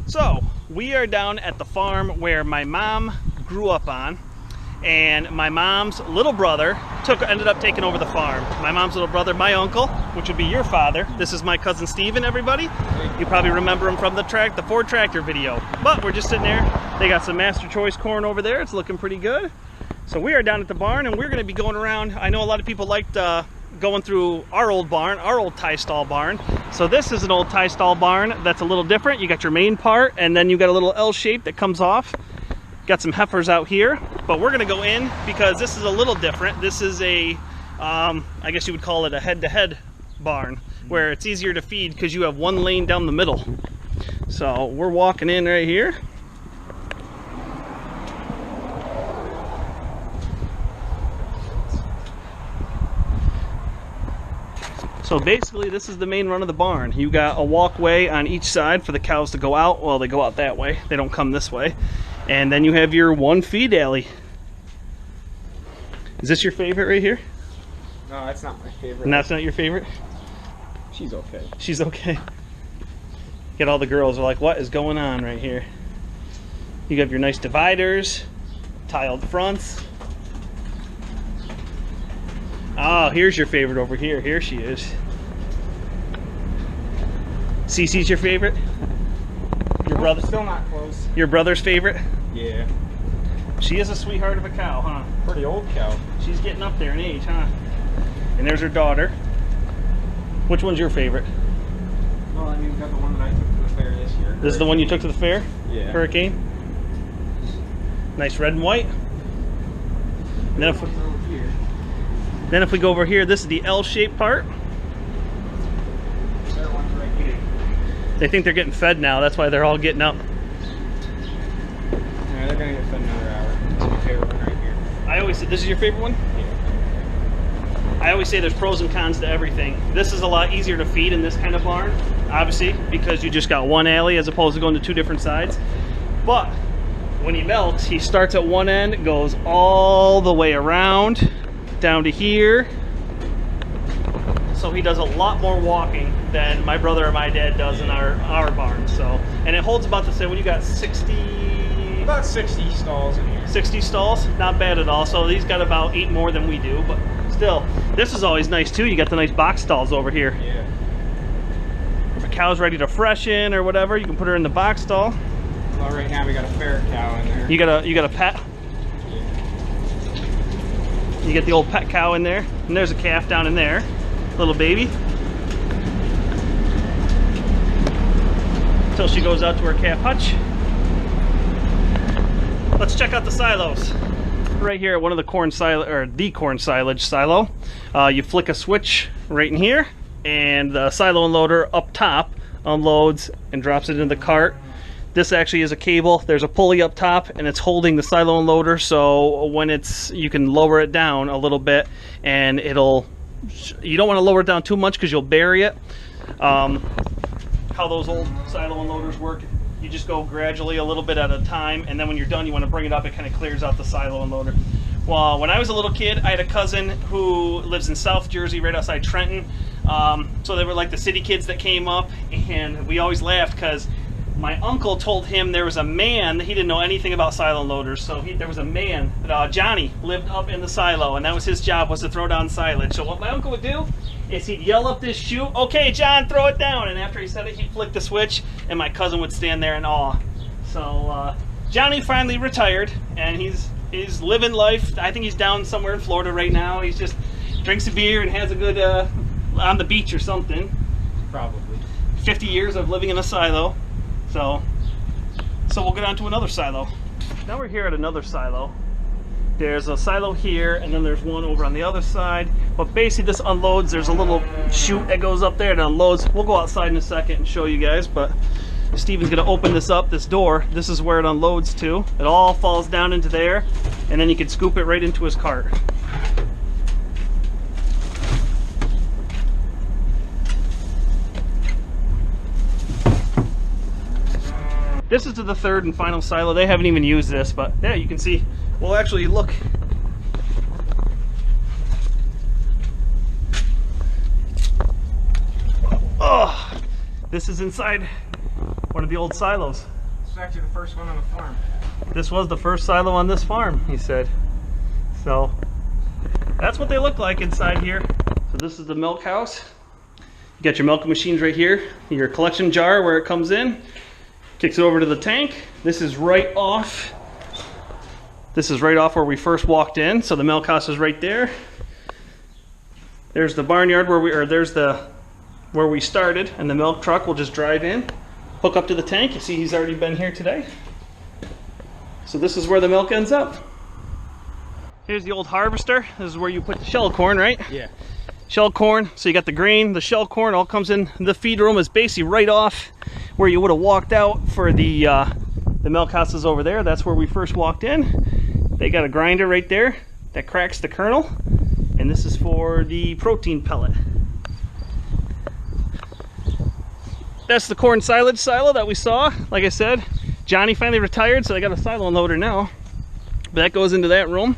So we are down at the farm where my mom grew up on, and my mom's little brother ended up taking over the farm. My mom's little brother, my uncle, which would be your father. This is my cousin Steven, everybody. You probably remember him from the Ford tractor video. But we're just sitting there. They got some Master Choice corn over there. It's looking pretty good. So we are down at the barn, and we're going to be going around. I know a lot of people liked going through our old barn, our old tie stall barn. So this is an old tie stall barn that's a little different. You got your main part, and then you got a little L shape that comes off. Got some heifers out here, but we're gonna go in because this is a little different. This is a, I guess you would call it a head-to-head barn, where it's easier to feed because you have one lane down the middle. So we're walking in right here. So basically this is the main run of the barn. You got a walkway on each side for the cows to go out. Well, they go out that way. They don't come this way. And then you have your one feed alley. Is this your favorite right here? No, that's not my favorite. And that's not your favorite? She's okay. She's okay. Get all the girls are like, what is going on right here? You have your nice dividers, tiled fronts. Oh, here's your favorite over here. Here she is. Cece's your favorite? Your brother? Still not close. Your brother's favorite? Yeah. She is a sweetheart of a cow, huh? Pretty old cow. She's getting up there in age, huh? And there's her daughter. Which one's your favorite? Well, I mean, we got the one that I took to the fair this year. This is the one you took to the fair? Yeah. Hurricane? Nice red and white. And then if we go over here, this is the L-shaped part. There one's right here. They think they're getting fed now. That's why they're all getting up. Yeah, they're gonna get fed another hour. This is my favorite one right here. I always say, this is your favorite one? Yeah. I always say there's pros and cons to everything. This is a lot easier to feed in this kind of barn, obviously, because you just got one alley as opposed to going to two different sides. But when he milks, he starts at one end, goes all the way around, down to here. So he does a lot more walking than my brother or my dad does in our barn. So, and it holds about the same. When you got 60, About 60 stalls in here. 60 stalls, not bad at all. So he's got about 8 more than we do, but still, this is always nice too. You got the nice box stalls over here. Yeah. If a cow's ready to freshen or whatever, you can put her in the box stall. Well, right now we got a fair cow in there. You got a pet. You get the old pet cow in there, and there's a calf down in there, little baby. Until she goes out to her calf hutch. Let's check out the silos. Right here at one of the corn silage silo, you flick a switch right in here, and the silo unloader up top unloads and drops it in the cart. This actually is a cable. There's a pulley up top, and it's holding the silo unloader, so when you can lower it down a little bit, and you don't want to lower it down too much because you'll bury it. How those old silo unloaders work, you just go gradually a little bit at a time, and then when you're done, you want to bring it up. It kind of clears out the silo unloader. Well, when I was a little kid, I had a cousin who lives in South Jersey, right outside Trenton. So they were like the city kids that came up, and we always laughed because my uncle told him there was a man, he didn't know anything about silo loaders, so there was a man, Johnny, lived up in the silo, and that was his job, was to throw down silage. So what my uncle would do is he'd yell up this chute, okay, John, throw it down, and after he said it, he'd flick the switch, and my cousin would stand there in awe. So Johnny finally retired, and he's living life. I think he's down somewhere in Florida right now. He's just drinks a beer and has a good, on the beach or something. Probably. 50 years of living in a silo. So we'll get on to another silo. Now we're here at another silo. There's a silo here, and then there's one over on the other side. But basically this unloads. There's a little chute that goes up there and unloads. We'll go outside in a second and show you guys, but Steven's gonna open this up, this door. This is where it unloads to. It all falls down into there, and then you can scoop it right into his cart. This is to the third and final silo. They haven't even used this, but yeah, you can see. Well, actually, look. Oh, this is inside One of the old silos. This is actually the first one on the farm. This was the first silo on this farm, he said. So that's what they look like inside here. So this is the milk house. You got your milk machines right here, your collection jar where it comes in, kicks it over to the tank. This is right off. This is right off where we first walked in. So the milk house is right there. There's the barnyard where we started, and the milk truck will just drive in, hook up to the tank. You see he's already been here today. So this is where the milk ends up. Here's the old harvester. This is where you put the shell corn, right? Yeah. Shell corn. So you got the grain, the shell corn all comes in. The feed room is basically right off where you would have walked out for the milk houses over there. That's where we first walked in. They got a grinder right there that cracks the kernel. And this is for the protein pellet. That's the corn silage silo that we saw. Like I said, Johnny finally retired, so they got a silo unloader now. But that goes into that room.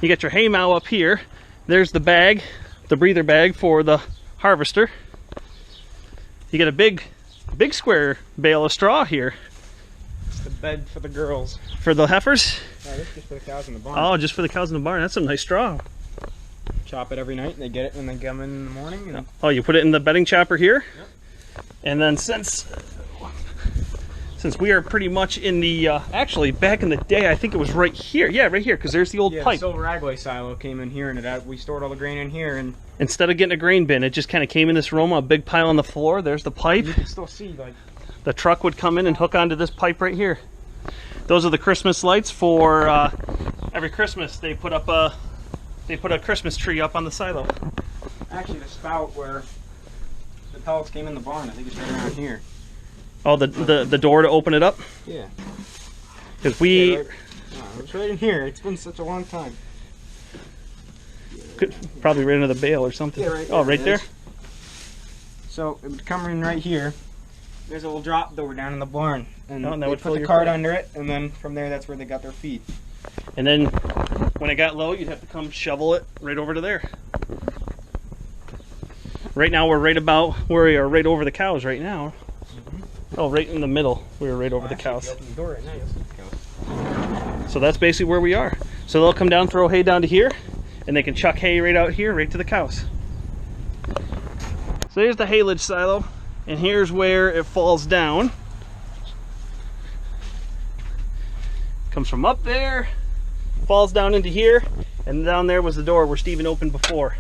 You got your hay mow up here. There's the bag, the breather bag for the harvester. You got a big square bale of straw here. It's the bed for the girls. For the heifers? This is just for the cows in the barn. Oh, just for the cows in the barn. That's some nice straw. Chop it every night, and they get it when they come in the morning. And oh, you put it in the bedding chopper here? Yep. And then since we are pretty much in the, actually back in the day, I think it was right here. Yeah, right here, because there's the old pipe. The silver ragway silo came in here, and we stored all the grain in here. And instead of getting a grain bin, it just kind of came in this room, a big pile on the floor. There's the pipe. You can still see, like, the truck would come in and hook onto this pipe right here. Those are the Christmas lights for every Christmas. They put a Christmas tree up on the silo. Actually, the spout where the pellets came in the barn, I think it's right around here. Oh, the door to open it up? Yeah. Because we... Yeah, it's right in here. It's been such a long time. Could probably right into the bale or something. Yeah, right there. Oh, right there? So it would come in right here. There's a little drop door down in the barn. And that they would put fill the your cart cart. under it, and then from there, that's where they got their feed. And then when it got low, you'd have to come shovel it right over to there. Right now we're right about where we are, right over the cows right now. Oh, right in the middle. We were right over the cows. Open the door right now, you'll see the cows. So that's basically where we are. So they'll come down, throw hay down to here, and they can chuck hay right out here, right to the cows. So here's the haylage silo, and here's where it falls down. Comes from up there, falls down into here, and down there was the door where Steven opened before.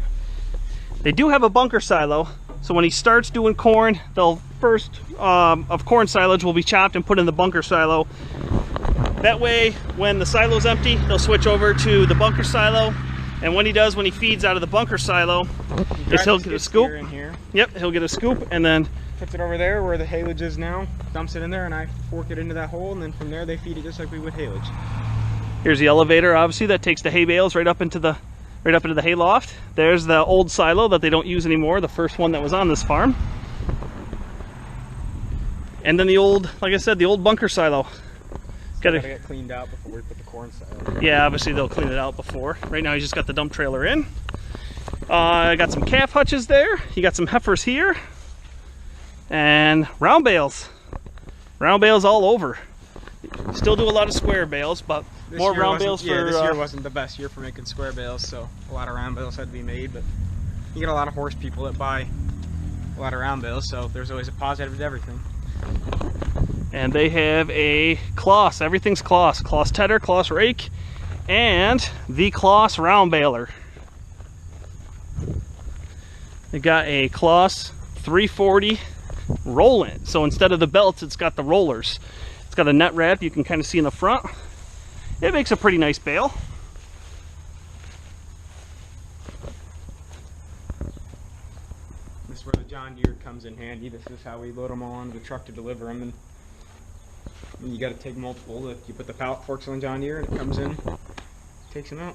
They do have a bunker silo, so when he starts doing corn, they'll first of corn silage will be chopped and put in the bunker silo. That way, when the silo's empty, they'll switch over to the bunker silo, and when he feeds out of the bunker silo, he'll get a scoop. In here. Yep, he'll get a scoop, and then Puts it over there where the haylage is now, dumps it in there, and I fork it into that hole, and then from there they feed it just like we would haylage. here's the elevator, obviously, that takes the hay bales right up into the hay loft. There's the old silo that they don't use anymore, the first one that was on this farm. And then the old, like I said, the old bunker silo. Gotta get cleaned out before we put the corn silo. Yeah, obviously they'll clean it out before. Right now, you just got the dump trailer in. I got some calf hutches there. You got some heifers here. And round bales. Round bales all over. Still do a lot of square bales, but more round bales for... Yeah, this year wasn't the best year for making square bales, so a lot of round bales had to be made, but you get a lot of horse people that buy a lot of round bales, so there's always a positive to everything. And they have a Kloss. Everything's Kloss. Kloss tedder, Kloss rake, and the Kloss round baler. They got a Kloss 340 rolling. So instead of the belts, it's got the rollers. It's got a net wrap you can kind of see in the front. It makes a pretty nice bale. This is where the John Deere comes in handy. This is how we load them all onto the truck to deliver them. And you got to take multiple. You put the pallet forks on the John Deere and it comes in, takes them out.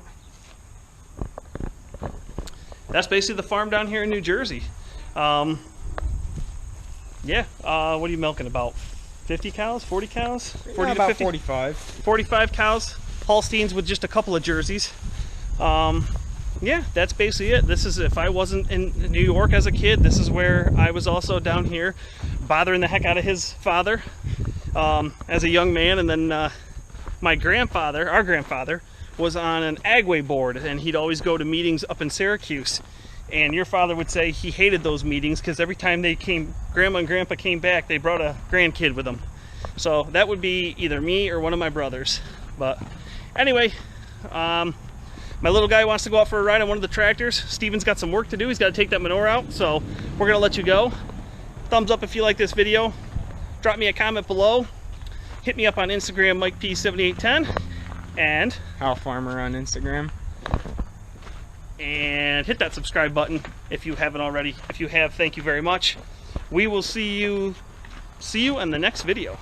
That's basically the farm down here in New Jersey. Yeah, what are you milking about? 50 cows? 40 cows? 40 about to 50? 45. 45 cows. Holsteins with just a couple of jerseys. Yeah, that's basically it. This is, if I wasn't in New York as a kid, this is where I was also down here bothering the heck out of his father as a young man. And then my grandfather, our grandfather, was on an Agway board, and he'd always go to meetings up in Syracuse. And your father would say he hated those meetings because every time they came, Grandma and Grandpa came back, they brought a grandkid with them. So that would be either me or one of my brothers. But anyway, my little guy wants to go out for a ride on one of the tractors. Steven's got some work to do. He's got to take that manure out, so we're going to let you go. Thumbs up if you like this video. Drop me a comment below. Hit me up on Instagram, MikeP7810. And How Farmer on Instagram. And hit that subscribe button if you haven't already. If you have, thank you very much. We will see you in the next video.